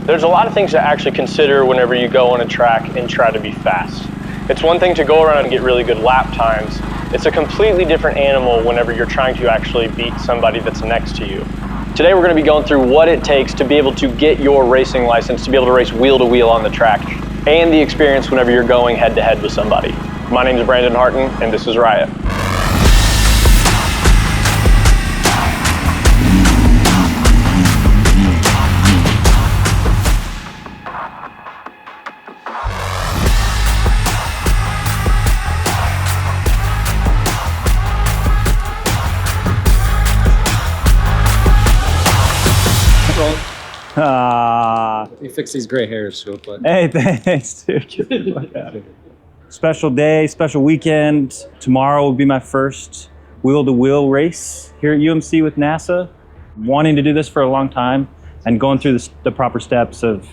There's a lot of things to actually consider whenever you go on a track and try to be fast. It's one thing to go around and get really good lap times. It's a completely different animal whenever you're trying to actually beat somebody that's next to you. Today we're going to be going through what it takes to be able to get your racing license, to be able to race wheel to wheel on the track, and the experience whenever you're going head to head with somebody. My name is Brandon Harton, and this is Riot. You fix these gray hairs real quick. Hey, thanks, dude. Get the fuck out of here. Special day, special weekend. Tomorrow will be my first wheel-to-wheel race here at UMC with NASA. Wanting to do this for a long time and going through the proper steps of,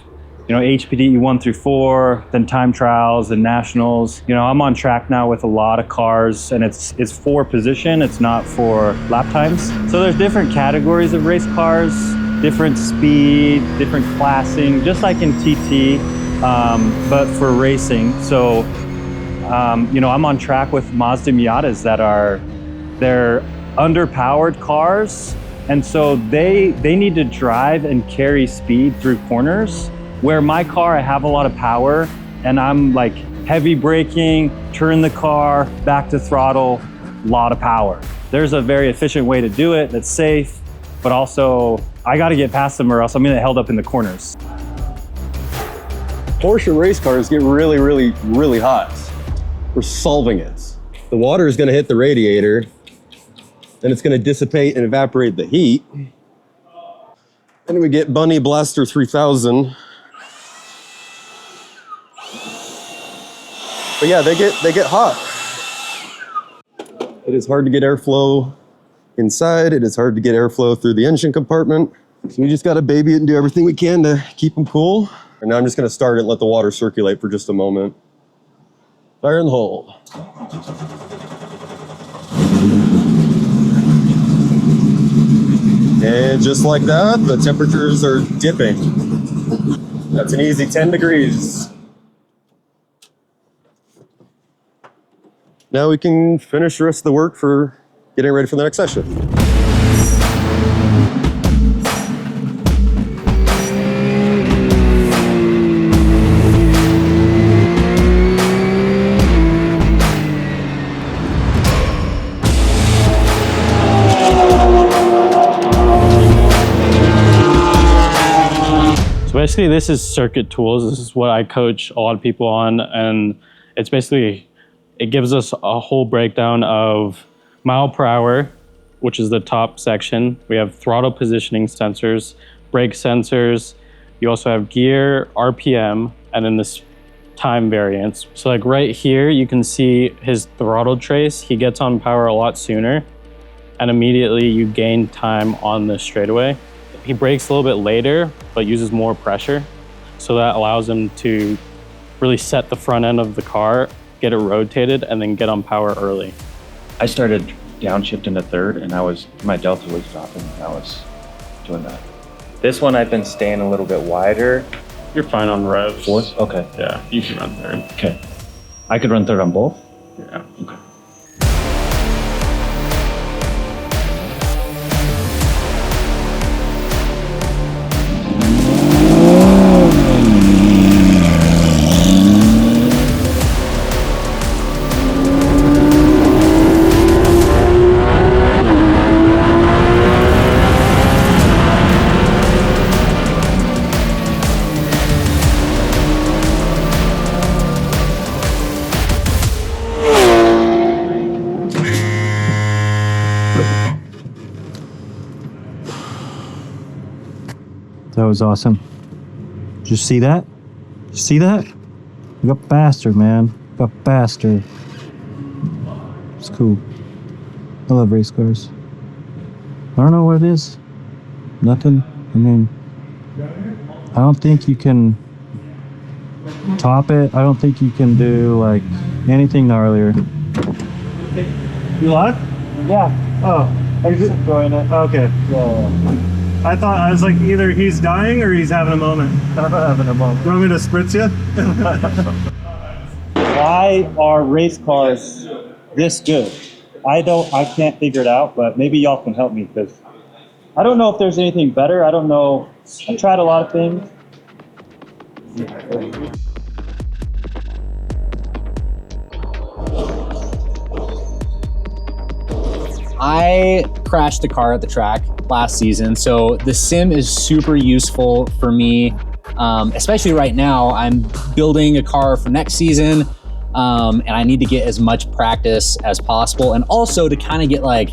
HPD 1 through 4, then time trials and nationals. I'm on track now with a lot of cars, and it's for position. It's not for lap times. So there's different categories of race cars. Different speed, different classing, just like in TT, but for racing. So, I'm on track with Mazda Miatas they're underpowered cars. And so they need to drive and carry speed through corners, where my car, I have a lot of power and I'm like heavy braking, turn the car, back to throttle, a lot of power. There's a very efficient way to do it that's safe, but also I got to get past them or else I'm going to get held up in the corners. Porsche race cars get really, really, really hot. We're solving it. The water is going to hit the radiator, then it's going to dissipate and evaporate the heat. Then we get Bunny Blaster 3000. But yeah, they get hot. It is hard to get airflow inside. It is hard to get airflow through the engine compartment. So we just got to baby it and do everything we can to keep them cool. And now I'm just going to start it and let the water circulate for just a moment. Fire in the hole. And just like that, the temperatures are dipping. That's an easy 10 degrees. Now we can finish the rest of the work for getting ready for the next session. So basically this is circuit tools. This is what I coach a lot of people on, and it's basically, it gives us a whole breakdown of mile per hour, which is the top section. We have throttle positioning sensors, brake sensors. You also have gear, RPM, and then this time variance. So like right here, you can see his throttle trace. He gets on power a lot sooner, and immediately you gain time on the straightaway. He brakes a little bit later, but uses more pressure. So that allows him to really set the front end of the car, get it rotated, and then get on power early. I started downshifting to third, and my delta was dropping, and I was doing that. This one I've been staying a little bit wider. You're fine on revs. Fourth? Okay. Yeah, you can run third. Okay. I could run third on both? Yeah. Okay. That was awesome. Did you see that? You see that? We got faster, man. Got faster. It's cool. I love race cars. I don't know what it is. Nothing. I mean, I don't think you can top it. I don't think you can do like anything gnarlier. You live? Yeah. Oh, are you just enjoying it? Okay. Yeah. I thought, I was like, either he's dying or he's having a moment. I'm having a moment. You want me to spritz you? Why are race cars this good? I can't figure it out, but maybe y'all can help me because I don't know if there's anything better. I don't know. I've tried a lot of things. I crashed a car at the track last season, so the sim is super useful for me, especially right now. I'm building a car for next season, and I need to get as much practice as possible, and also to kind of get like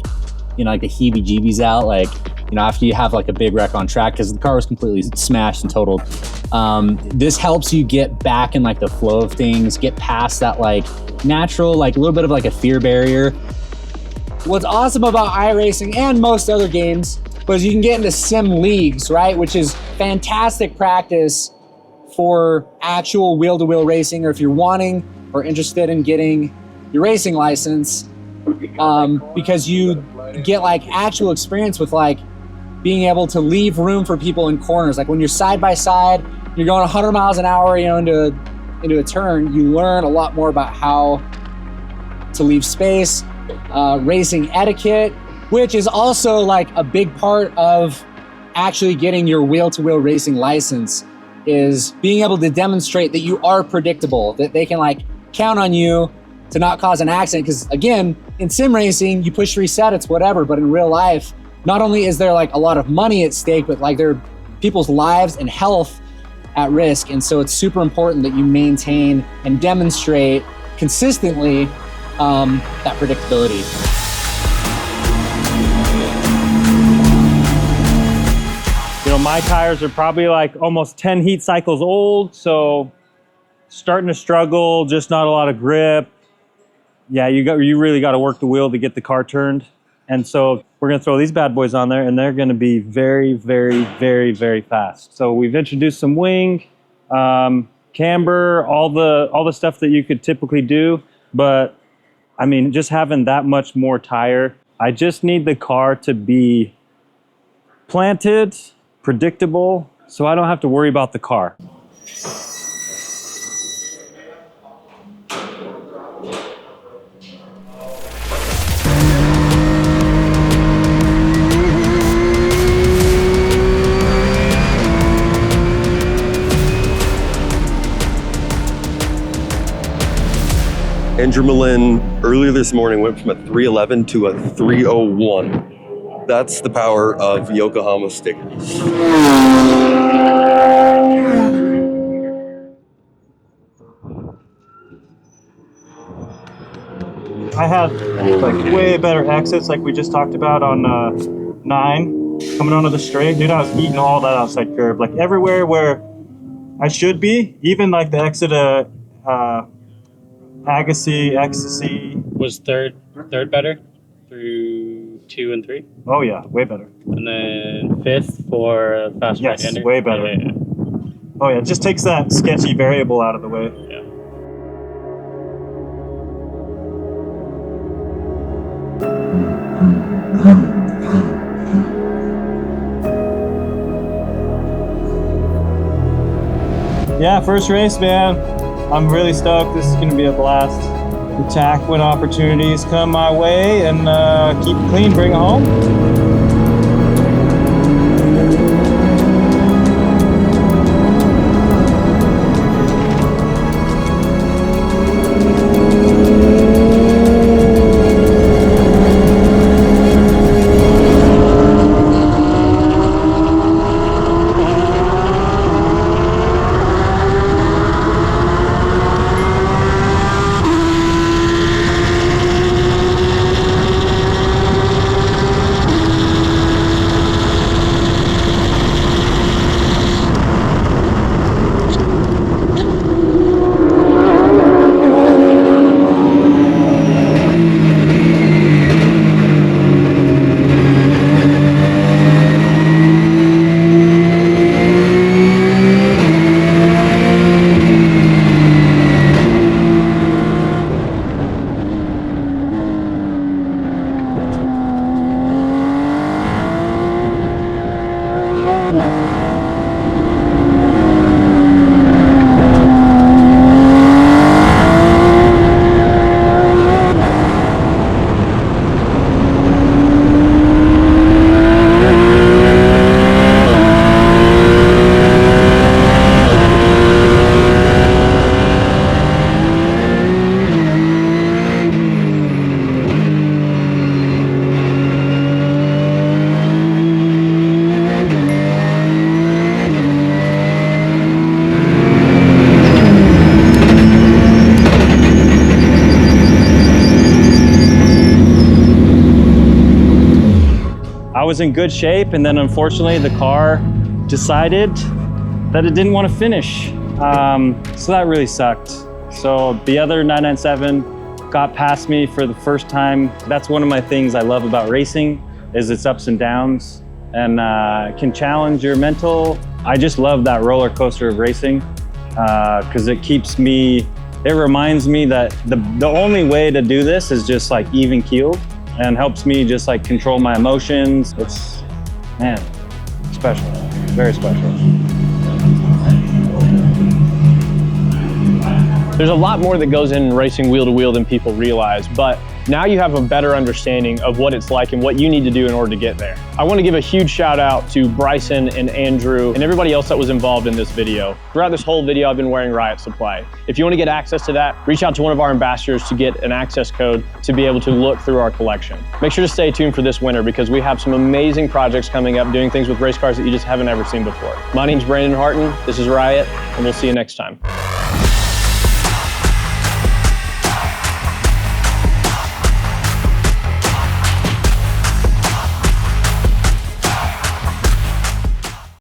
the heebie-jeebies out, like, after you have like a big wreck on track, because the car was completely smashed and totaled. This helps you get back in like the flow of things, get past that like natural, like a little bit of like a fear barrier. What's awesome about iRacing and most other games was you can get into sim leagues, right? Which is fantastic practice for actual wheel-to-wheel racing, or if you're wanting or interested in getting your racing license, because you get like actual experience with like being able to leave room for people in corners. Like when you're side by side, you're going 100 miles an hour, into a turn, you learn a lot more about how to leave space. Racing etiquette, which is also like a big part of actually getting your wheel-to-wheel racing license, is being able to demonstrate that you are predictable, that they can like count on you to not cause an accident. Because again, in sim racing, you push reset, it's whatever, but in real life, not only is there like a lot of money at stake, but like there are people's lives and health at risk. And so it's super important that you maintain and demonstrate consistently that predictability. My tires are probably like almost 10 heat cycles old, so starting to struggle, just not a lot of grip. Yeah, you really got to work the wheel to get the car turned. And so we're going to throw these bad boys on there, and they're going to be very, very, very, very fast. So we've introduced some wing, camber, all the stuff that you could typically do, but I mean, just having that much more tire, I just need the car to be planted, predictable, so I don't have to worry about the car. Andrew Malin earlier this morning went from a 311 to a 301. That's the power of Yokohama stickers. I had like way better exits, like we just talked about on 9, coming onto the straight. Dude, I was eating all that outside curve, like everywhere where I should be. Even like the exit of Ecstasy. Was third better through 2 and 3? Oh yeah, way better. And then 5th for fast Yes, right-hander? way better. Yeah. Oh yeah, it just takes that sketchy variable out of the way. Yeah. Yeah, first race, man. I'm really stoked. This is going to be a blast. Attack when opportunities come my way, and keep it clean, bring it home. was in good shape, and then unfortunately the car decided that it didn't want to finish. So that really sucked. So the other 997 got past me for the first time. That's one of my things I love about racing, is its ups and downs, and can challenge your mental. I just love that roller coaster of racing, because it keeps me, it reminds me that the only way to do this is just like even keeled, and helps me just like control my emotions. It's, man, special, very special. There's a lot more that goes in racing wheel to wheel than people realize, but now you have a better understanding of what it's like and what you need to do in order to get there. I want to give a huge shout out to Bryson and Andrew and everybody else that was involved in this video. Throughout this whole video, I've been wearing Riot Supply. If you want to get access to that, reach out to one of our ambassadors to get an access code to be able to look through our collection. Make sure to stay tuned for this winter, because we have some amazing projects coming up doing things with race cars that you just haven't ever seen before. My name's Brandon Harton, this is Riot, and we'll see you next time.